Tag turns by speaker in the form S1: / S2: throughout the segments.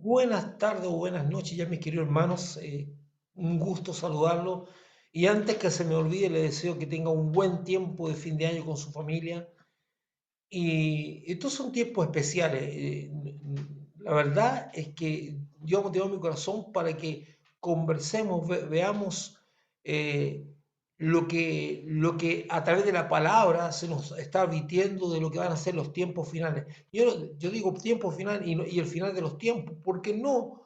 S1: Buenas tardes o buenas noches, ya mis queridos hermanos. Un gusto saludarlo. Y antes que se me olvide, le deseo que tenga un buen tiempo de fin de año con su familia. Y estos son tiempos especiales. La verdad es que Dios ha motivado mi corazón para que conversemos, veamos eh, lo que a través de la palabra se nos está advirtiendo de lo que van a ser los tiempos finales. Yo digo tiempo final y el final de los tiempos, porque no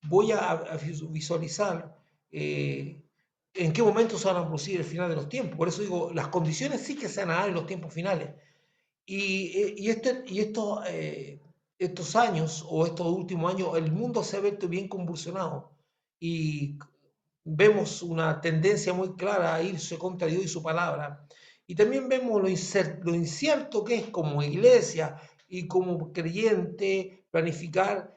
S1: voy a visualizar en qué momento se van a producir el final de los tiempos. Por eso digo, las condiciones sí que se van a dar en los tiempos finales. Estos años o estos últimos años, el mundo se ha visto bien convulsionado y vemos una tendencia muy clara a irse contra Dios y su palabra. Y también vemos lo incierto que es como iglesia y como creyente planificar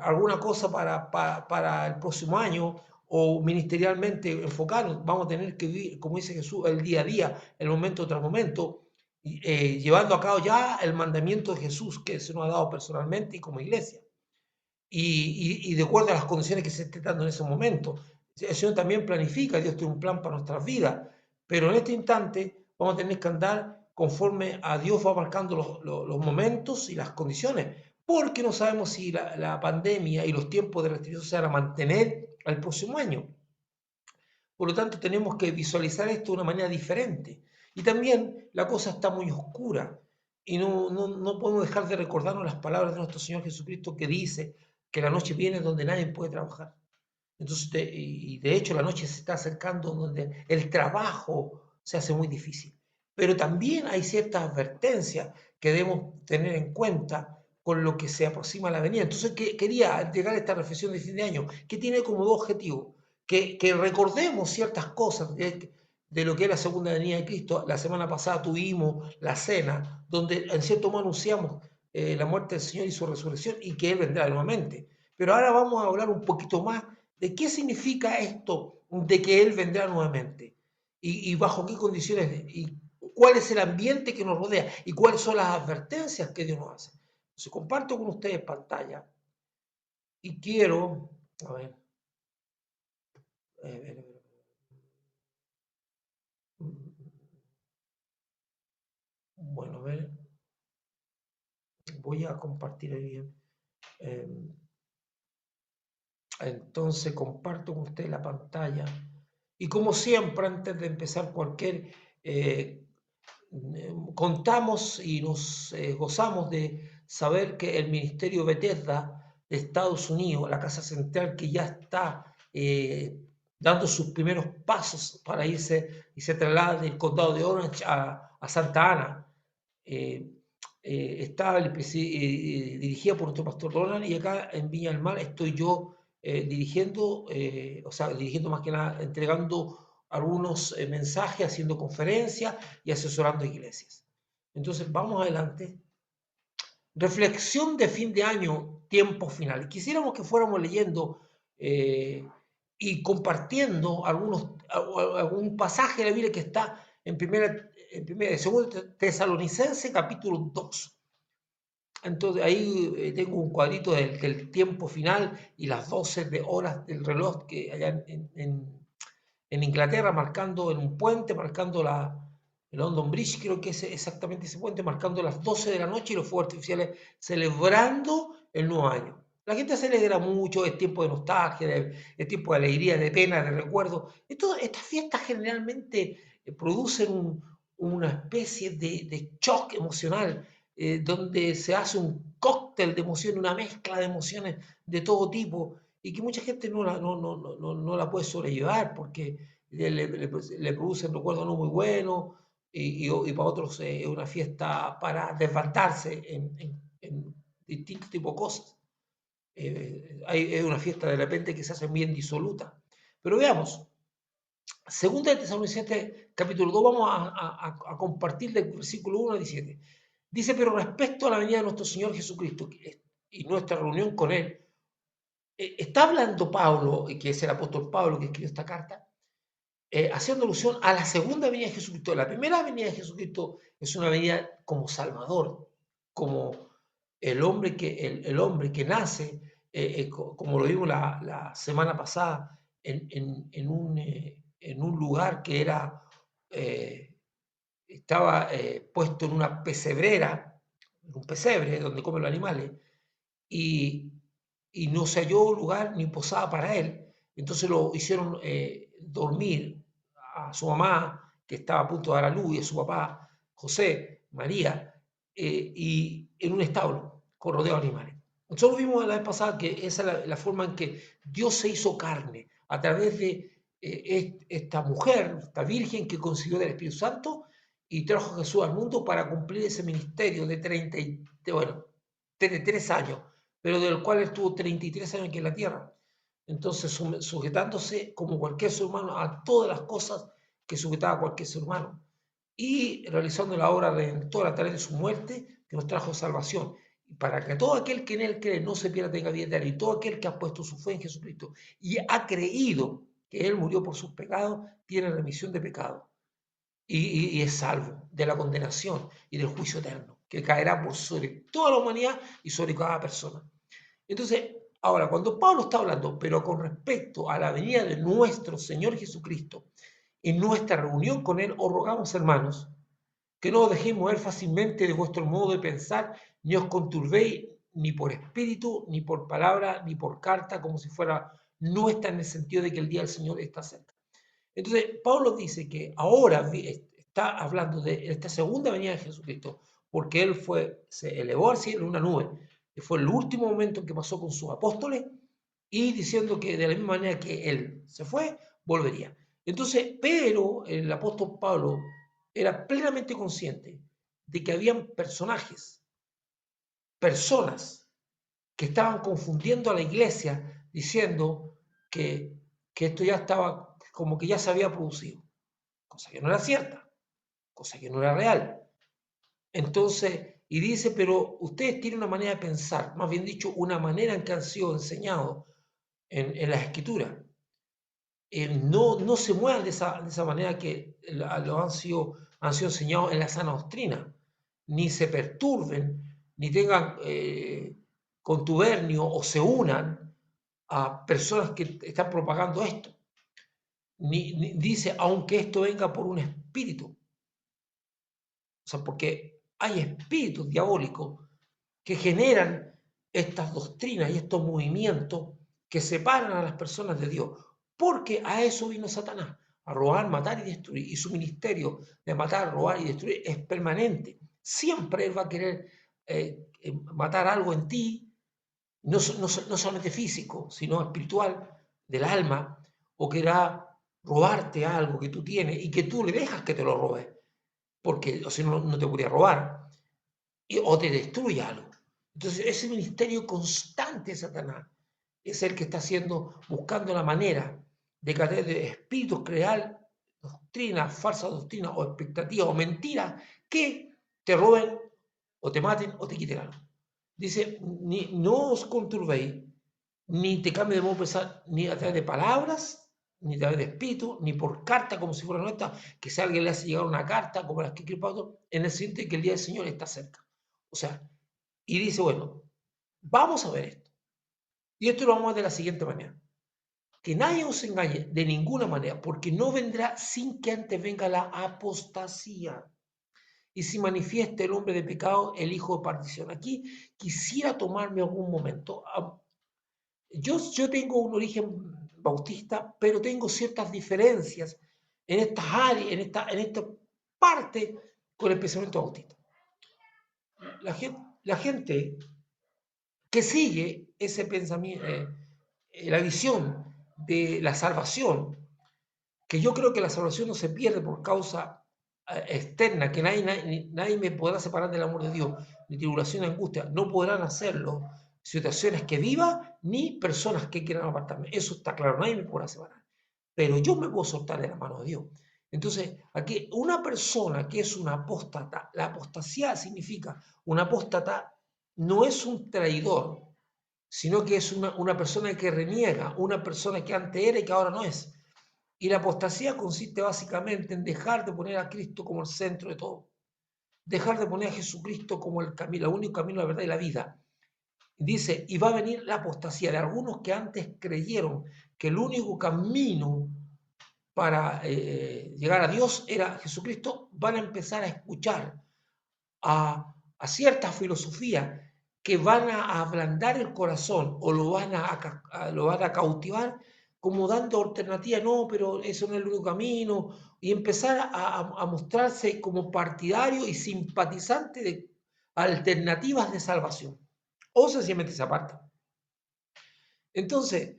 S1: alguna cosa para el próximo año o ministerialmente enfocarnos. Vamos a tener que vivir, como dice Jesús, el día a día, el momento tras momento, llevando a cabo ya el mandamiento de Jesús que se nos ha dado personalmente y como iglesia. Y de acuerdo a las condiciones que se esté dando en ese momento. El Señor también planifica, Dios tiene un plan para nuestras vidas, pero en este instante vamos a tener que andar conforme a Dios va marcando los momentos y las condiciones, porque no sabemos si la pandemia y los tiempos de restricción se van a mantener al próximo año. Por lo tanto, tenemos que visualizar esto de una manera diferente. Y también la cosa está muy oscura y no podemos dejar de recordarnos las palabras de nuestro Señor Jesucristo que dice que la noche viene donde nadie puede trabajar. Entonces, y de hecho la noche se está acercando donde el trabajo se hace muy difícil. Pero también hay ciertas advertencias que debemos tener en cuenta con lo que se aproxima a la venida. Entonces, quería llegar a esta reflexión de fin de año, que tiene como dos objetivos que recordemos ciertas cosas de lo que es la segunda venida de Cristo. La semana pasada tuvimos la cena, donde en cierto modo anunciamos la muerte del Señor y su resurrección y que Él vendrá nuevamente. Pero ahora vamos a hablar un poquito más de qué significa esto de que Él vendrá nuevamente y bajo qué condiciones y cuál es el ambiente que nos rodea y cuáles son las advertencias que Dios nos hace. Entonces comparto con ustedes pantalla y quiero, a ver, a ver, a ver. Bueno, a ver, voy a compartir ahí. Eh, entonces comparto con ustedes la pantalla. Y como siempre, antes de empezar cualquier, contamos y nos gozamos de saber que el Ministerio Bethesda de Estados Unidos, la Casa Central, que ya está dando sus primeros pasos para irse y se traslada del condado de Orange a Santa Ana. Eh, está dirigida por nuestro pastor Donald y acá en Viña del Mar estoy yo dirigiendo, o sea, dirigiendo más que nada, entregando algunos mensajes, haciendo conferencias y asesorando iglesias. Entonces, vamos adelante. Reflexión de fin de año, tiempo final. Quisiéramos que fuéramos leyendo y compartiendo algún pasaje de la Biblia que está en segundo Tesalonicense, capítulo 2. Entonces ahí tengo un cuadrito del tiempo final y las 12 de horas del reloj que allá en Inglaterra, marcando en un puente, marcando el London Bridge, creo que es exactamente ese puente, marcando las 12 de la noche y los fuegos artificiales celebrando el nuevo año. La gente se alegra mucho, es tiempo de nostalgia, es tiempo de alegría, de pena, de recuerdo. Estas fiestas generalmente producen una especie de shock emocional, donde se hace un cóctel de emociones, una mezcla de emociones de todo tipo, y que mucha gente no la puede sobrellevar porque le producen recuerdos no muy buenos y para otros es una fiesta para desbardarse en distintos tipos de cosas. Es una fiesta de repente que se hace bien disoluta. Pero veamos, segunda de Tesalonicenses capítulo 2, vamos a compartir del versículo 1 al 17. Dice, pero respecto a la venida de nuestro Señor Jesucristo y nuestra reunión con Él, está hablando Pablo, que es el apóstol Pablo que escribió esta carta, haciendo alusión a la segunda venida de Jesucristo. La primera venida de Jesucristo es una venida como Salvador, como el hombre que nace, como lo vimos la semana pasada, en un lugar que era, estaba puesto en una pesebrera, en un pesebre donde comen los animales, y, y no se halló lugar ni posada para él. Entonces lo hicieron dormir a su mamá, que estaba a punto de dar a luz, y a su papá, José, María, y en un establo con rodeado de animales. Nosotros vimos la vez pasada que esa es la forma en que Dios se hizo carne, a través de esta mujer, esta virgen que consiguió del Espíritu Santo y trajo a Jesús al mundo para cumplir ese ministerio de 33 años, pero del cual estuvo 33 años aquí en la tierra. Entonces, sujetándose como cualquier ser humano a todas las cosas que sujetaba cualquier ser humano y realizando la obra redentora a través de su muerte que nos trajo salvación. Y para que todo aquel que en él cree no se pierda, tenga vida eterna, y todo aquel que ha puesto su fe en Jesucristo y ha creído que él murió por sus pecados, tiene remisión de pecado y es salvo de la condenación y del juicio eterno, que caerá por sobre toda la humanidad y sobre cada persona. Entonces, ahora, cuando Pablo está hablando, pero con respecto a la venida de nuestro Señor Jesucristo, en nuestra reunión con Él, os rogamos, hermanos, que no os dejéis mover fácilmente de vuestro modo de pensar, ni os conturbéis ni por espíritu, ni por palabra, ni por carta, como si fuera nuestra, en el sentido de que el día del Señor está cerca. Entonces, Pablo dice que ahora está hablando de esta segunda venida de Jesucristo, porque él se elevó al cielo en una nube, que fue el último momento en que pasó con sus apóstoles, y diciendo que de la misma manera que él se fue, volvería. Entonces, pero el apóstol Pablo era plenamente consciente de que habían personas que estaban confundiendo a la iglesia, diciendo que esto ya estaba, como que ya se había producido, cosa que no era cierta, cosa que no era real. Entonces, y dice, pero ustedes tienen una manera de pensar, más bien dicho, una manera en que han sido enseñados en las escrituras. No se muevan de esa manera que han sido enseñados en la sana doctrina, ni se perturben, ni tengan contubernio o se unan a personas que están propagando esto. Ni dice, aunque esto venga por un espíritu. O sea, porque hay espíritus diabólicos que generan estas doctrinas y estos movimientos que separan a las personas de Dios. Porque a eso vino Satanás, a robar, matar y destruir. Y su ministerio de matar, robar y destruir es permanente. Siempre él va a querer matar algo en ti, no solamente físico, sino espiritual, del alma, o querrá robarte algo que tú tienes y que tú le dejas que te lo robe, porque o si no, no te podría robar, o te destruye algo. Entonces, ese ministerio constante de Satanás es el que está haciendo, buscando la manera de caer de espíritus, crear doctrinas, falsas doctrinas, o expectativas, o mentiras que te roben, o te maten, o te quiten algo. Dice, no os conturbéis, ni te cambie de modo de pensar, ni a través de palabras, ni a través de espíritu, ni por carta, como si fuera nuestra, que si alguien le hace llegar una carta, como las que escribe Pablo, en el sentido de que el día del Señor está cerca. O sea, y dice, bueno, vamos a ver esto. Y esto lo vamos a ver de la siguiente manera. Que nadie os engañe de ninguna manera, porque no vendrá sin que antes venga la apostasía y si manifiesta el hombre de pecado, el hijo de perdición. Aquí quisiera tomarme algún momento. Yo tengo un origen bautista, pero tengo ciertas diferencias en estas áreas, en esta parte con el pensamiento bautista. La gente que sigue ese pensamiento, la visión de la salvación, que yo creo que la salvación no se pierde por causa externa, que nadie me podrá separar del amor de Dios, ni tribulación, ni angustia, no podrán hacerlo situaciones que viva, ni personas que quieran apartarme. Eso está claro, nadie me podrá separar. Pero yo me puedo soltar de la mano de Dios. Entonces, aquí una persona que es una apóstata, la apostasía significa, un apóstata no es un traidor, sino que es una persona que reniega, una persona que antes era y que ahora no es. Y la apostasía consiste básicamente en dejar de poner a Cristo como el centro de todo. dejar de poner a Jesucristo como el camino, el único camino, la verdad y la vida. Dice, y va a venir la apostasía de algunos que antes creyeron que el único camino para llegar a Dios era Jesucristo, van a empezar a escuchar a ciertas filosofías que van a ablandar el corazón o lo van a cautivar, como dando alternativas, no, pero eso no es el único camino, y empezar a mostrarse como partidario y simpatizante de alternativas de salvación, o sencillamente se apartan. Entonces,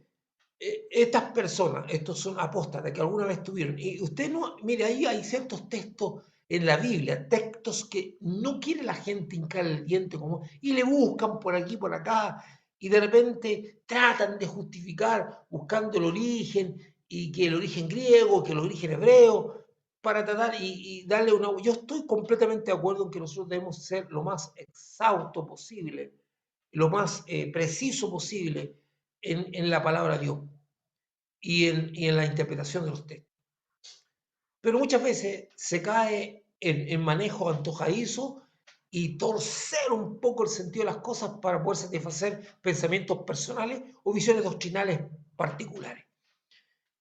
S1: estas personas, estos son apóstatas que alguna vez tuvieron, y usted no, mire, ahí hay ciertos textos en la Biblia, textos que no quiere la gente hincar el diente como, y le buscan por aquí, por acá, y de repente tratan de justificar buscando el origen, y que el origen griego, que el origen hebreo, para tratar y darle una... Yo estoy completamente de acuerdo en que nosotros debemos ser lo más exhausto posible, lo más preciso posible en la palabra de Dios y en la interpretación de los textos. Pero muchas veces se cae en manejo antojadizo y torcer un poco el sentido de las cosas para poder satisfacer pensamientos personales o visiones doctrinales particulares.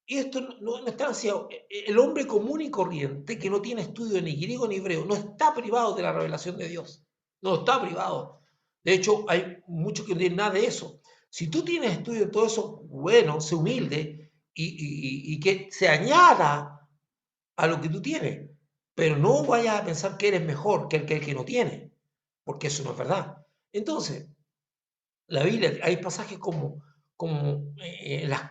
S1: Y esto no está ansiado. El hombre común y corriente que no tiene estudio ni griego ni hebreo no está privado de la revelación de Dios. No está privado. De hecho, hay muchos que no tienen nada de eso. Si tú tienes estudio en todo eso, bueno, sé humilde y que se añada a lo que tú tienes. Pero no vayas a pensar que eres mejor que el que no tiene, porque eso no es verdad. Entonces, la Biblia, hay pasajes como en las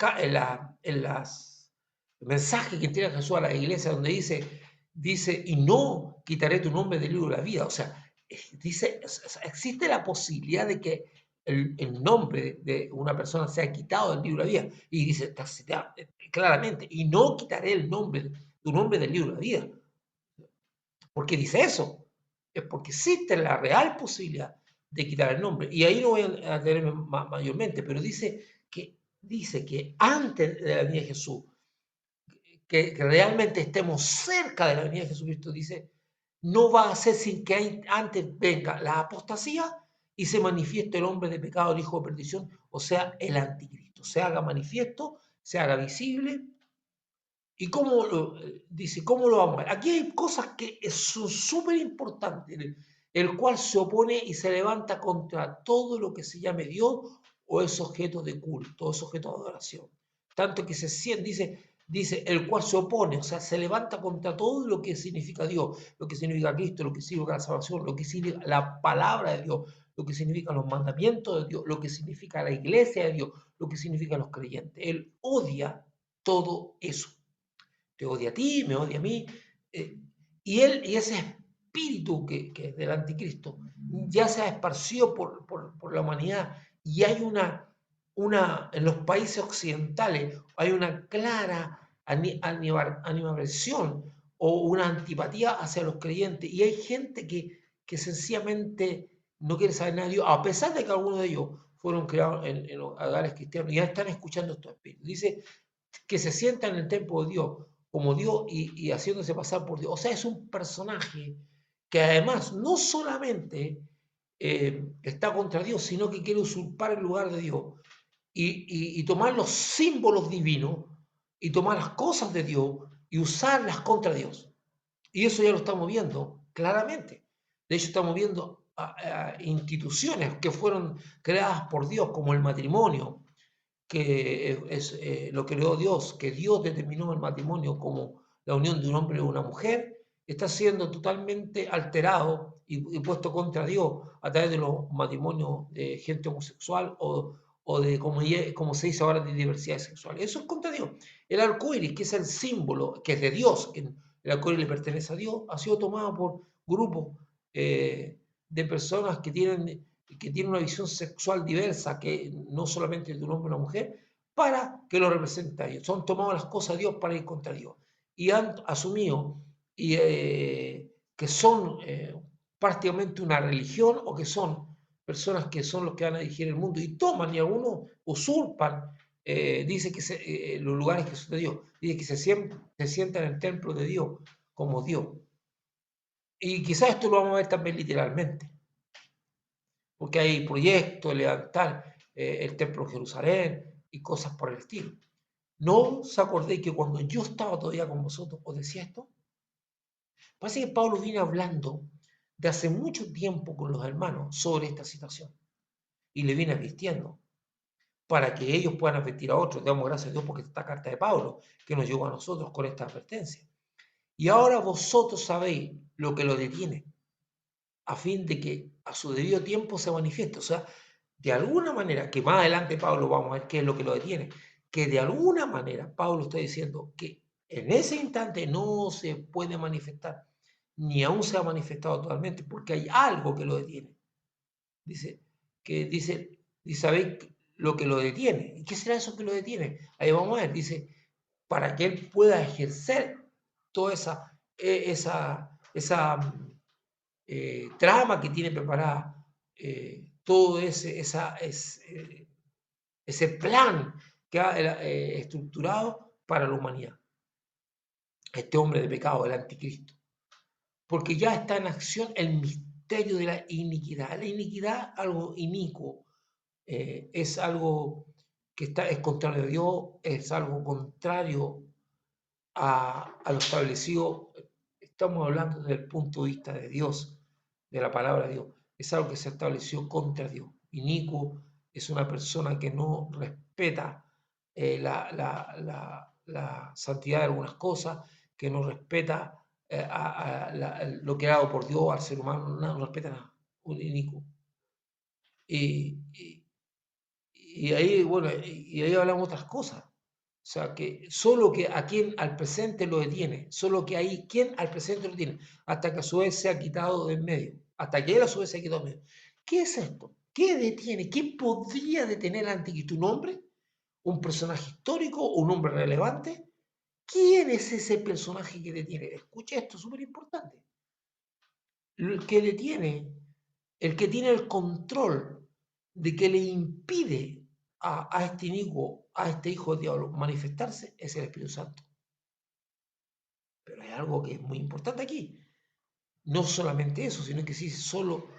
S1: mensajes que entrega Jesús a la iglesia, donde dice, y no quitaré tu nombre del libro de la vida. O sea, dice, existe la posibilidad de que el nombre de una persona sea quitado del libro de la vida. Y dice claramente, y no quitaré tu nombre del libro de la vida. ¿Por qué dice eso? Es porque existe la real posibilidad de quitar el nombre. Y ahí no voy a detenerme mayormente, pero dice que antes de la venida de Jesús, que realmente estemos cerca de la venida de Jesucristo, dice, no va a ser sin que antes venga la apostasía y se manifieste el hombre de pecado, el hijo de perdición, o sea, el anticristo. Se haga manifiesto, se haga visible. ¿Y cómo dice, cómo lo vamos a ver? Aquí hay cosas que son súper importantes, el cual se opone y se levanta contra todo lo que se llame Dios o es objeto de culto, o es objeto de adoración. Tanto que se siente, dice, el cual se opone, o sea, se levanta contra todo lo que significa Dios, lo que significa Cristo, lo que significa la salvación, lo que significa la palabra de Dios, lo que significa los mandamientos de Dios, lo que significa la iglesia de Dios, lo que significa los creyentes. Él odia todo eso. Te odia a ti, me odia a mí. Y ese espíritu que es del anticristo ya se ha esparcido por la humanidad y hay en los países occidentales hay una clara animadversión o una antipatía hacia los creyentes y hay gente que sencillamente no quiere saber nada de Dios, a pesar de que algunos de ellos fueron creados en los hogares cristianos y ya están escuchando estos espíritus. Dice que se sienta en el templo de Dios como Dios y haciéndose pasar por Dios. O sea, es un personaje que además no solamente está contra Dios, sino que quiere usurpar el lugar de Dios y tomar los símbolos divinos y tomar las cosas de Dios y usarlas contra Dios. Y eso ya lo estamos viendo claramente. De hecho, estamos viendo a instituciones que fueron creadas por Dios, como el matrimonio, que lo creó Dios, que Dios determinó el matrimonio como la unión de un hombre y una mujer, está siendo totalmente alterado y puesto contra Dios a través de los matrimonios de gente homosexual o de, como se dice ahora, de diversidad sexual. Eso es contra Dios. El arco iris, que es el símbolo, que es de Dios, que el arco iris le pertenece a Dios, ha sido tomado por grupos de personas que tienen una visión sexual diversa, que no solamente de un hombre y una mujer, para que lo represente a Dios. Son tomadas las cosas de Dios para ir contra Dios. Y han asumido que son prácticamente una religión o que son personas que son los que van a dirigir el mundo y toman y algunos usurpan, dice que los lugares que son de Dios, dice que se sientan en el templo de Dios como Dios. Y quizás esto lo vamos a ver también literalmente, porque hay proyectos de levantar el templo de Jerusalén y cosas por el estilo. ¿No os acordéis que cuando yo estaba todavía con vosotros os decía esto? Parece que Pablo viene hablando de hace mucho tiempo con los hermanos sobre esta situación y le viene advirtiendo para que ellos puedan advertir a otros. Damos gracias a Dios porque esta carta de Pablo que nos llegó a nosotros con esta advertencia. Y ahora vosotros sabéis lo que lo detiene, a fin de que a su debido tiempo se manifieste. O sea, de alguna manera, que más adelante Pablo vamos a ver qué es lo que lo detiene, que de alguna manera Pablo está diciendo que en ese instante no se puede manifestar, ni aún se ha manifestado totalmente, porque hay algo que lo detiene. Dice, ¿sabéis lo que lo detiene? ¿Y qué será eso que lo detiene? Ahí vamos a ver, dice, para que él pueda ejercer toda esa trama que tiene preparada, todo ese plan que ha estructurado para la humanidad. Este hombre de pecado, el anticristo. Porque ya está en acción el misterio de la iniquidad. La iniquidad, algo inicuo, es algo que es contrario a Dios, es algo contrario a lo establecido. Estamos hablando desde el punto de vista de Dios, de la palabra de Dios. Es algo que se estableció contra Dios. Inicuo es una persona que no respeta la santidad de algunas cosas, que no respeta lo que ha dado por Dios al ser humano, no respeta nada. Un inicuo. Y, y, y ahí, bueno, y ahí hablamos otras cosas. O sea, que solo que a quien al presente lo detiene, solo que ahí quien al presente lo tiene, hasta que a su vez se ha quitado de en medio, hasta que él a su vez se ha quitado de en medio. ¿Qué es esto? ¿Qué detiene? ¿Qué podría detener al anticristo? ¿Un hombre? ¿Un personaje histórico? ¿Un hombre relevante? ¿Quién es ese personaje que detiene? Escucha esto, es súper importante. El que detiene, el que tiene el control de que le impide a este inicuo, a este hijo de diablo manifestarse, es el Espíritu Santo. Pero hay algo que es muy importante aquí. No solamente eso, sino que sí, solo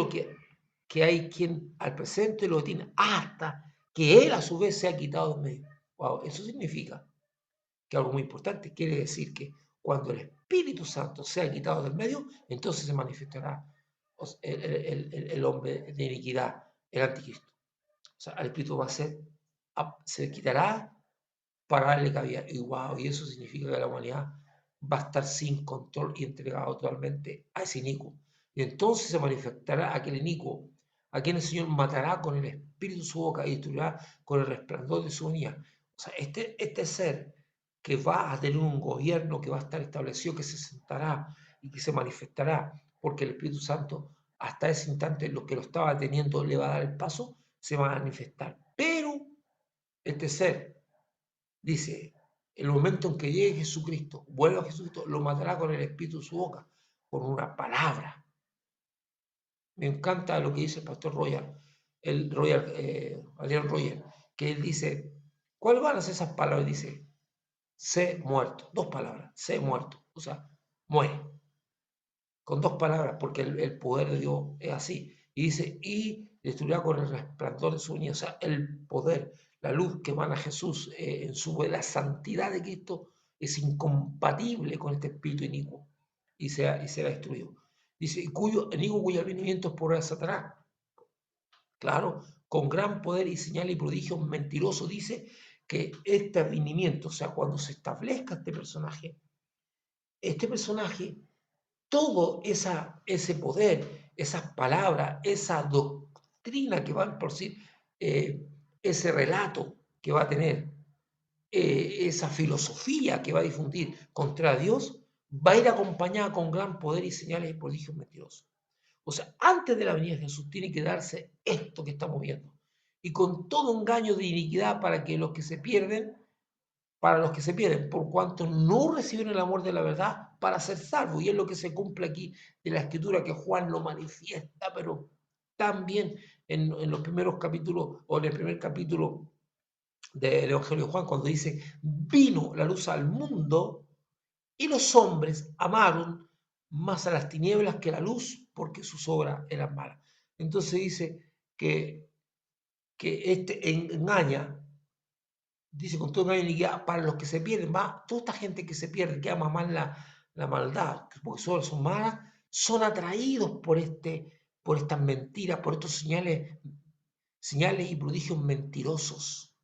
S1: que hay quien al presente lo detiene hasta que él a su vez se ha quitado en medio. Wow, eso significa que algo muy importante quiere decir que cuando el Espíritu Santo se ha quitado del medio, entonces se manifestará el hombre de iniquidad, el anticristo. O sea, el Espíritu va a ser, se quitará para darle cabida. Y wow, y eso significa que la humanidad va a estar sin control y entregado totalmente a ese inicuo. Y entonces se manifestará aquel inicuo, a quien el Señor matará con el espíritu de su boca y destruirá con el resplandor de su unidad. O sea, este ser que va a tener un gobierno que va a estar establecido, que se sentará y que se manifestará, porque el Espíritu Santo hasta ese instante lo que lo estaba teniendo le va a dar el paso, se va a manifestar. Pero este ser dice, el momento en que llegue Jesucristo, vuelva a Jesucristo, lo matará con el espíritu de su boca, con una palabra. Me encanta lo que dice el pastor Adrián Royer, que él dice, ¿cuáles van a ser esas palabras? Dice, sé muerto, dos palabras, sé muerto, o sea, muere, con dos palabras, porque el poder de Dios es así. Y dice, y destruirá con el resplandor de su unidad, o sea, el poder, la luz que emana Jesús en la santidad de Cristo es incompatible con este espíritu inicuo y será destruido. Dice, inicuo cuyo advenimiento es por el Satanás. Claro, con gran poder y señal y prodigio mentiroso dice que este advenimiento, o sea, cuando se establezca este personaje todo ese poder, esas palabras, esa doctrina que va por sí, ese relato que va a tener, esa filosofía que va a difundir contra Dios, va a ir acompañada con gran poder y señales y prodigios mentirosos. O sea, antes de la venida de Jesús tiene que darse esto que estamos viendo. Y con todo engaño de iniquidad para que los que se pierden para los que se pierden, por cuanto no reciben el amor de la verdad para ser salvos. Y es lo que se cumple aquí de la escritura que Juan lo manifiesta, pero también en los primeros capítulos o en el primer capítulo del Evangelio de Juan, cuando dice, vino la luz al mundo y los hombres amaron más a las tinieblas que a la luz, porque sus obras eran malas. Entonces dice que este engaña, dice con todo engaño y iniquidad para los que se pierden, va, toda esta gente que se pierde, que ama más la maldad, porque son malas, son atraídos por estas mentiras, por estos señales y prodigios mentirosos.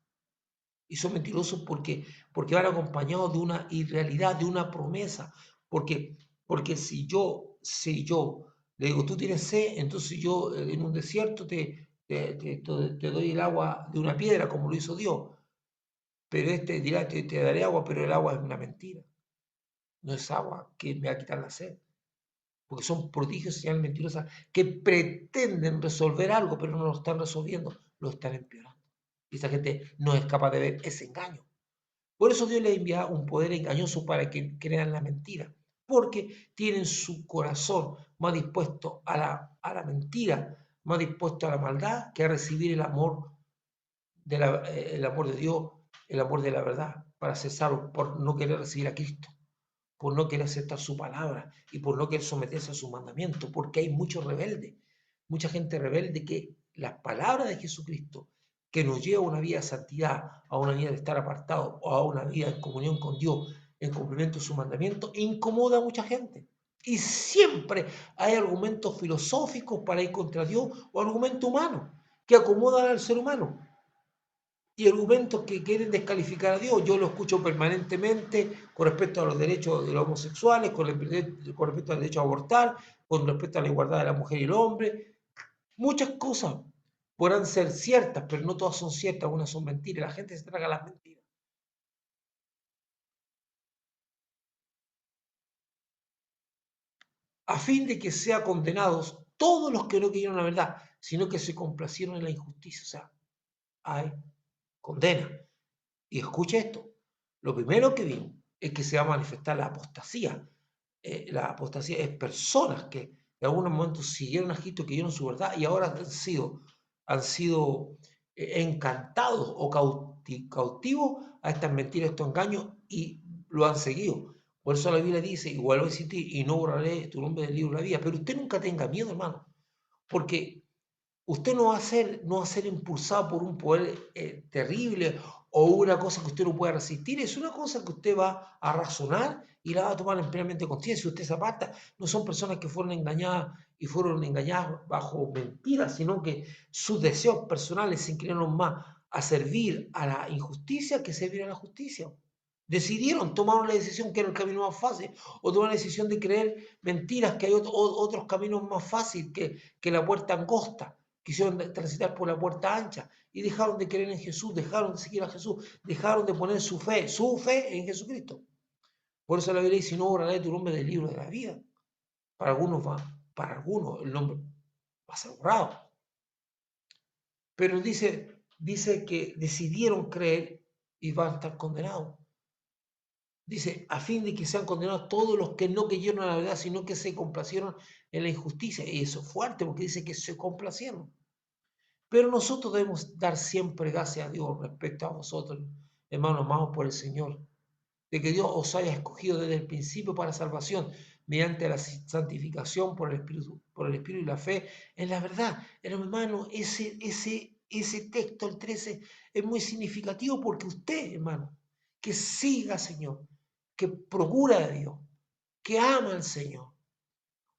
S1: Y son mentirosos porque van acompañados de una irrealidad, de una promesa. Porque si yo le digo, tú tienes sed, entonces yo en un desierto te doy el agua de una piedra, como lo hizo Dios. Pero este dirá, te daré agua, pero el agua es una mentira. No es agua que me va a quitar la sed. Porque son prodigios y señales mentirosas que pretenden resolver algo, pero no lo están resolviendo, lo están empeorando. Y esa gente no es capaz de ver ese engaño. Por eso Dios les envía un poder engañoso para que crean la mentira, porque tienen su corazón más dispuesto a la mentira, más dispuesto a la maldad que a recibir el amor de Dios, el amor de la verdad, para ser salvo, por no querer recibir a Cristo, por no querer aceptar su palabra y por no querer someterse a su mandamiento, porque hay muchos rebeldes, mucha gente rebelde que las palabras de Jesucristo, que nos lleva a una vida de santidad, a una vida de estar apartado o a una vida en comunión con Dios, en cumplimiento de su mandamiento, incomoda a mucha gente. Y siempre hay argumentos filosóficos para ir contra Dios o argumentos humanos que acomodan al ser humano y argumentos que quieren descalificar a Dios. Yo lo escucho permanentemente con respecto a los derechos de los homosexuales, con respecto al derecho a abortar, con respecto a la igualdad de la mujer y el hombre. Muchas cosas podrán ser ciertas, pero no todas son ciertas, unas son mentiras. La gente se traga las mentiras. A fin de que sean condenados todos los que no querían la verdad, sino que se complacieron en la injusticia. O sea, hay condena. Y escucha esto. Lo primero que vimos es que se va a manifestar la apostasía. La apostasía es personas que en algunos momentos siguieron a Cristo, que dieron su verdad y ahora han sido encantados o cautivos a estas mentiras, a estos engaños y lo han seguido. Por eso la Biblia dice, igual voy a insistir, y no borraré tu nombre del libro de la vida. Pero usted nunca tenga miedo, hermano, porque usted no va a ser impulsado por un poder terrible o una cosa que usted no pueda resistir. Es una cosa que usted va a razonar y la va a tomar en plenamente conciencia. Usted se aparta. No son personas que fueron engañadas bajo mentiras, sino que sus deseos personales se inclinaron más a servir a la injusticia que servir a la justicia. Tomaron la decisión que era el camino más fácil, o tomaron la decisión de creer mentiras, que hay otros caminos más fáciles que la puerta angosta. Quisieron transitar por la puerta ancha y dejaron de creer en Jesús, dejaron de seguir a Jesús, dejaron de poner su fe en Jesucristo. Por eso la Biblia dice, no borraré tu nombre del libro de la vida. Para algunos el nombre va a ser borrado. Pero dice que decidieron creer y van a estar condenados. Dice, a fin de que sean condenados todos los que no creyeron a la verdad, sino que se complacieron en la injusticia. Y eso es fuerte porque dice que se complacieron. Pero nosotros debemos dar siempre gracias a Dios respecto a vosotros, hermanos amados por el Señor, de que Dios os haya escogido desde el principio para salvación, mediante la santificación por el Espíritu y la fe en la verdad. Hermano, ese texto, el 13, es muy significativo porque usted, hermano, que siga al Señor, que procura a Dios, que ama al Señor.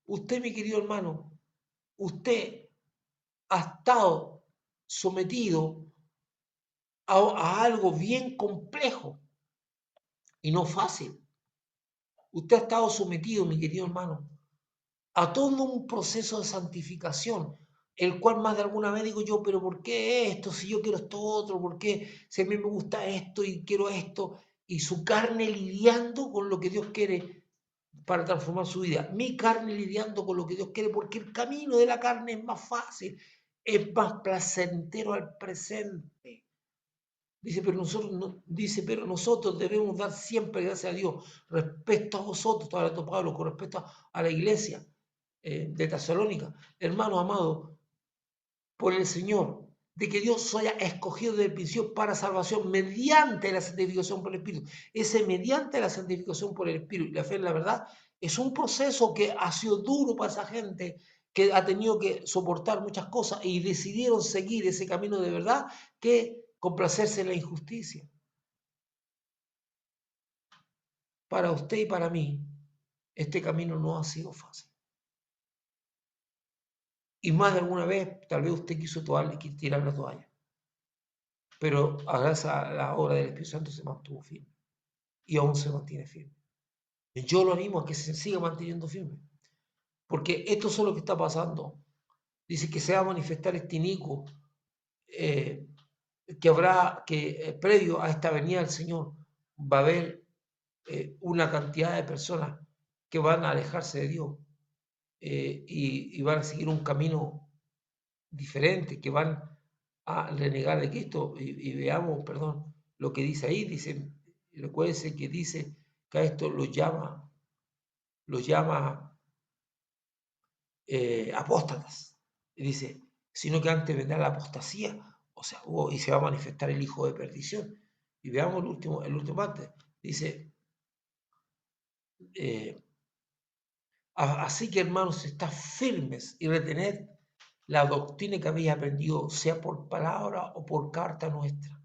S1: Usted, mi querido hermano, usted ha estado sometido a algo bien complejo y no fácil. Usted ha estado sometido, mi querido hermano, a todo un proceso de santificación, el cual más de alguna vez digo yo, pero ¿por qué esto? Si yo quiero esto otro, ¿por qué si a mí me gusta esto y quiero esto? Y su carne lidiando con lo que Dios quiere para transformar su vida. Mi carne lidiando con lo que Dios quiere, porque el camino de la carne es más fácil, es más placentero al presente. Dice, pero nosotros debemos dar siempre gracias a Dios respecto a vosotros, todo hablando Pablo, con respecto a la iglesia de Tesalónica. Hermano amado, por el Señor, de que Dios os haya escogido desde el principio para salvación mediante la santificación por el Espíritu. Ese mediante la santificación por el Espíritu y la fe en la verdad Es un proceso que ha sido duro para esa gente, que ha tenido que soportar muchas cosas y decidieron seguir ese camino de verdad que complacerse en la injusticia. Para usted y para mí, este camino no ha sido fácil. Y más de alguna vez, tal vez usted quiso tirar la toalla. Pero gracias a la obra del Espíritu Santo se mantuvo firme. Y aún se mantiene firme. Yo lo animo a que se siga manteniendo firme. Porque esto es lo que está pasando. Dice que se va a manifestar este inicuo, que habrá, que previo a esta venida del Señor, va a haber una cantidad de personas que van a alejarse de Dios y van a seguir un camino diferente, que van a renegar de Cristo. Y veamos, perdón, lo que dice ahí. Dice, recuérdense que dice que a esto lo llama apóstatas. Y dice, sino que antes vendrá la apostasía, o sea, y se va a manifestar el hijo de perdición. Y veamos el último parte. Dice, así que hermanos, estad firmes y retened la doctrina que habéis aprendido, sea por palabra o por carta nuestra.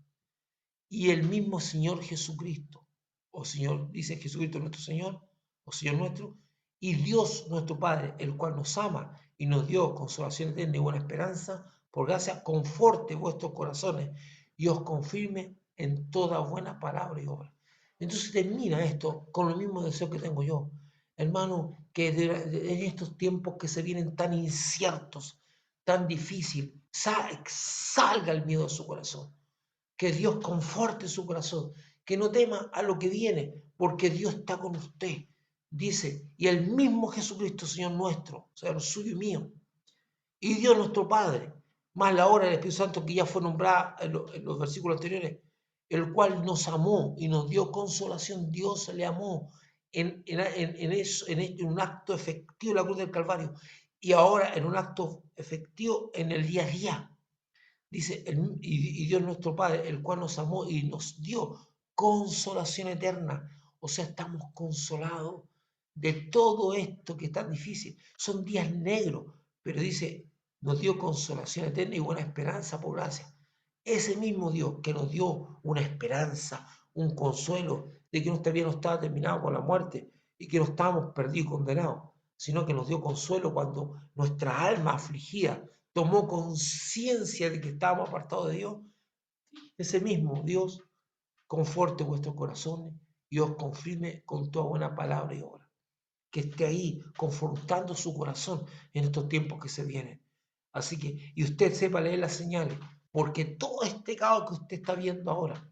S1: Y el mismo Señor Jesucristo, o Señor, dice Jesucristo nuestro Señor, o Señor nuestro, y Dios nuestro Padre, el cual nos ama y nos dio consolación eterna y buena esperanza, por gracia, conforte vuestros corazones y os confirme en toda buena palabra y obra. Entonces termina esto con el mismo deseo que tengo yo. Hermano, que en estos tiempos que se vienen tan inciertos, tan difícil, salga el miedo de su corazón, que Dios conforte su corazón, que no tema a lo que viene, porque Dios está con usted. Dice, y el mismo Jesucristo, Señor nuestro, o sea, el suyo y mío, y Dios nuestro Padre, más la obra del Espíritu Santo que ya fue nombrada en los versículos anteriores, el cual nos amó y nos dio consolación. Dios le amó en un acto efectivo en la cruz del Calvario, y ahora en un acto efectivo en el día a día. Dice, y Dios nuestro Padre, el cual nos amó y nos dio consolación eterna. O sea, estamos consolados de todo esto que es tan difícil. Son días negros, pero dice, nos dio consolación eterna y buena esperanza por gracia. Ese mismo Dios que nos dio una esperanza, un consuelo de que nuestra vida no estaba terminada con la muerte y que no estábamos perdidos y condenados, sino que nos dio consuelo cuando nuestra alma afligida tomó conciencia de que estábamos apartados de Dios. Ese mismo Dios conforte vuestros corazones y os confirme con toda buena palabra y obra. Que esté ahí confortando su corazón en estos tiempos que se vienen. Así que, y usted sepa leer las señales, porque todo este caos que usted está viendo ahora,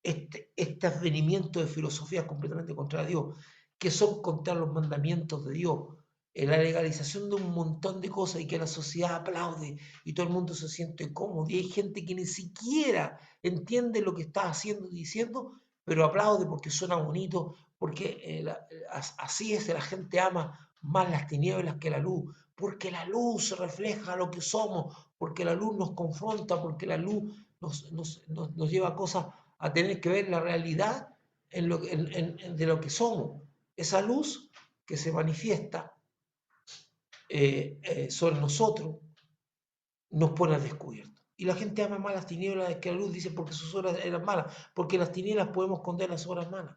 S1: este advenimiento de filosofías completamente contra Dios, que son contra los mandamientos de Dios, la legalización de un montón de cosas y que la sociedad aplaude y todo el mundo se siente cómodo y hay gente que ni siquiera entiende lo que está haciendo y diciendo, pero aplaude porque suena bonito, porque así es, la gente ama más las tinieblas que la luz, porque la luz refleja lo que somos, porque la luz nos confronta, porque la luz nos lleva a cosas, a tener que ver la realidad de lo que somos. Esa luz que se manifiesta sobre nosotros nos pone al descubierto. Y la gente ama más las tinieblas que la luz, dice, porque sus obras eran malas, porque las tinieblas podemos esconder las obras malas.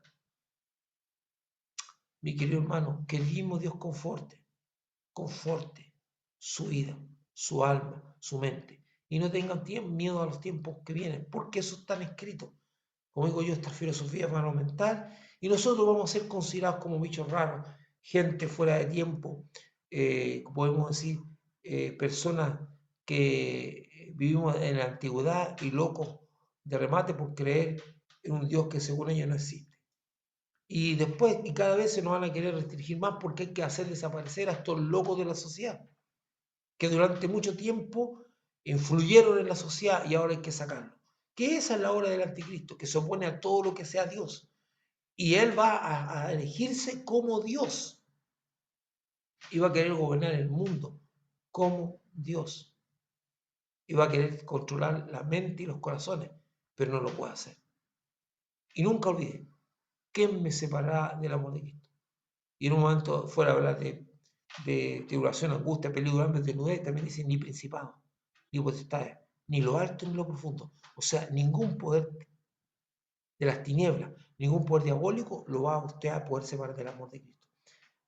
S1: Mi querido hermano, que el mismo Dios conforte su vida, su alma, su mente. Y no tengan miedo a los tiempos que vienen, porque eso está escrito. Como digo yo, estas filosofías van a aumentar y nosotros vamos a ser considerados como bichos raros, gente fuera de tiempo, podemos decir, personas que vivimos en la antigüedad y locos de remate por creer en un Dios que según ellos no existe. Y después, y cada vez se nos van a querer restringir más porque hay que hacer desaparecer a estos locos de la sociedad, que durante mucho tiempo influyeron en la sociedad y ahora hay que sacarlos. Que esa es la obra del anticristo, que se opone a todo lo que sea Dios. Y él va a elegirse como Dios y va a querer gobernar el mundo como Dios. Y va a querer controlar la mente y los corazones, pero no lo puede hacer. Y nunca olvide, ¿quién me separará del amor de Cristo? y en un momento fuera a hablar de tribulación, angustia, peligro, hambre, desnudez, también dice ni principado, ni potestades, ni lo alto ni lo profundo. O sea, ningún poder de las tinieblas, ningún poder diabólico lo va a usted a poder separar del amor de Cristo.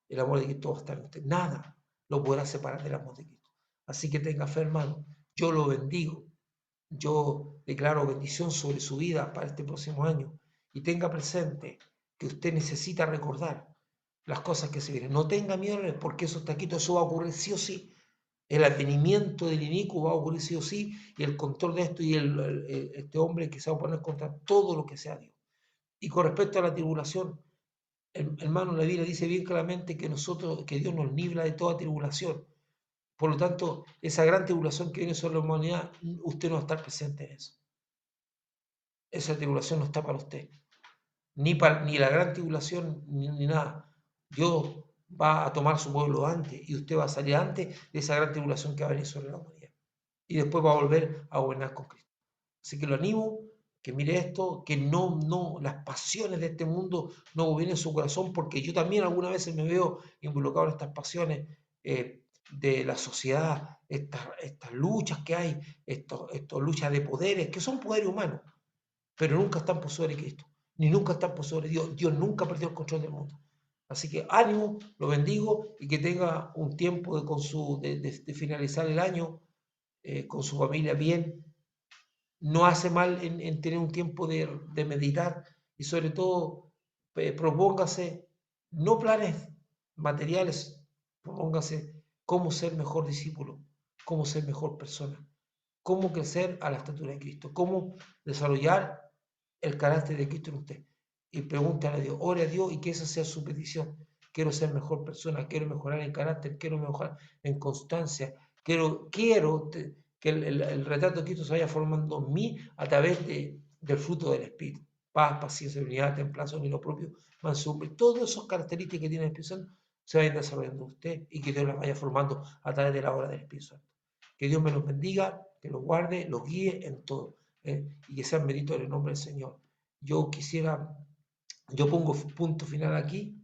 S1: El amor de Cristo va a estar en usted. Nada lo podrá separar del amor de Cristo. Así que tenga fe, hermano. Yo lo bendigo. Yo declaro bendición sobre su vida para este próximo año. Y tenga presente que usted necesita recordar las cosas que se vienen. No tenga miedo porque esos taquitos, eso va a ocurrir sí o sí. El advenimiento del inicuo va a ocurrir sí o sí, y el control de esto y este hombre que se va a poner contra todo lo que sea Dios. Y con respecto a la tribulación, hermano, la Biblia dice bien claramente que Dios nos libra de toda tribulación. Por lo tanto, esa gran tribulación que viene sobre la humanidad, usted no va a estar presente en eso. Esa tribulación no está para usted. Ni la gran tribulación, ni nada. Dios va a tomar su pueblo antes y usted va a salir antes de esa gran tribulación que va a venir sobre la humanidad. Y después va a volver a gobernar con Cristo. Así que lo animo, que mire esto, que no, las pasiones de este mundo no gobiernen su corazón, porque yo también algunas veces me veo involucrado en estas pasiones de la sociedad, estas luchas que hay, estas luchas de poderes, que son poderes humanos, pero nunca están por sobre Cristo, ni nunca están por sobre Dios. Dios nunca perdió el control del mundo. Así que ánimo, lo bendigo y que tenga un tiempo de finalizar el año con su familia bien. No hace mal en tener un tiempo de meditar y sobre todo propóngase, no planes materiales, propóngase cómo ser mejor discípulo, cómo ser mejor persona, cómo crecer a la estatura de Cristo, cómo desarrollar el carácter de Cristo en usted. Y pregúntale a Dios, ore a Dios y que esa sea su petición. Quiero ser mejor persona, quiero mejorar en carácter, quiero mejorar en constancia, quiero que el retrato de Cristo se vaya formando en mí a través del fruto del Espíritu. Paz, paciencia, unidad, templanza, dominio propio, mansedumbre. Todas esas características que tiene el Espíritu Santo se vayan desarrollando en usted y que Dios las vaya formando a través de la obra del Espíritu Santo. Que Dios me los bendiga, que los guarde, los guíe en todo y que sean benditos en el nombre del Señor. Yo pongo punto final aquí